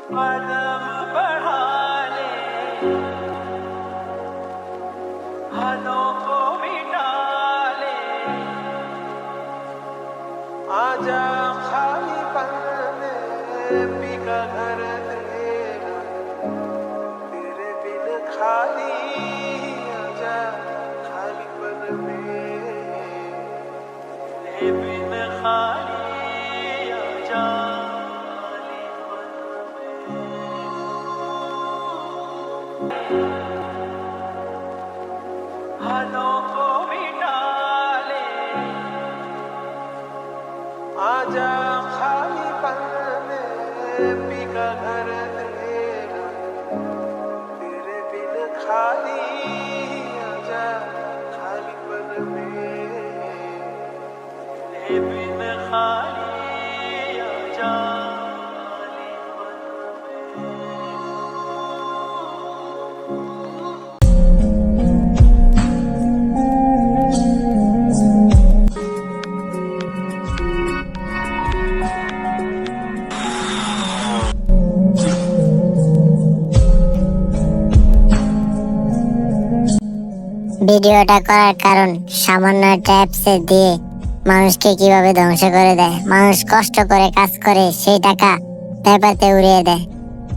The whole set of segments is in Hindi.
कदम बढ़ा ले, हाथों को मिटा ले, आजा खाली पन में बिका घर तेरा, तेरे बिन खाली आजा खाली पन में, तेरे बिन खाली आजा खाली पन में, हाथों को मिटा ले, आजा खाली पन में बिका घर तेरा, तेरे बिन खाली आजा खाली पन में, तेरे बिन खाली आजा खाली पन में। ভিডিওটা করার কারণ সামান্য একটা অ্যাপসে দিয়ে মানুষকে কিভাবে ধ্বংস করে দেয়। মানুষ কষ্ট করে কাজ করে সেই টাকা পেপারতে উড়িয়ে দেয়।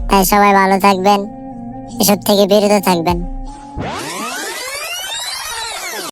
তাই সবাই ভালো থাকবেন, এসব থেকে বিরত থাকবেন।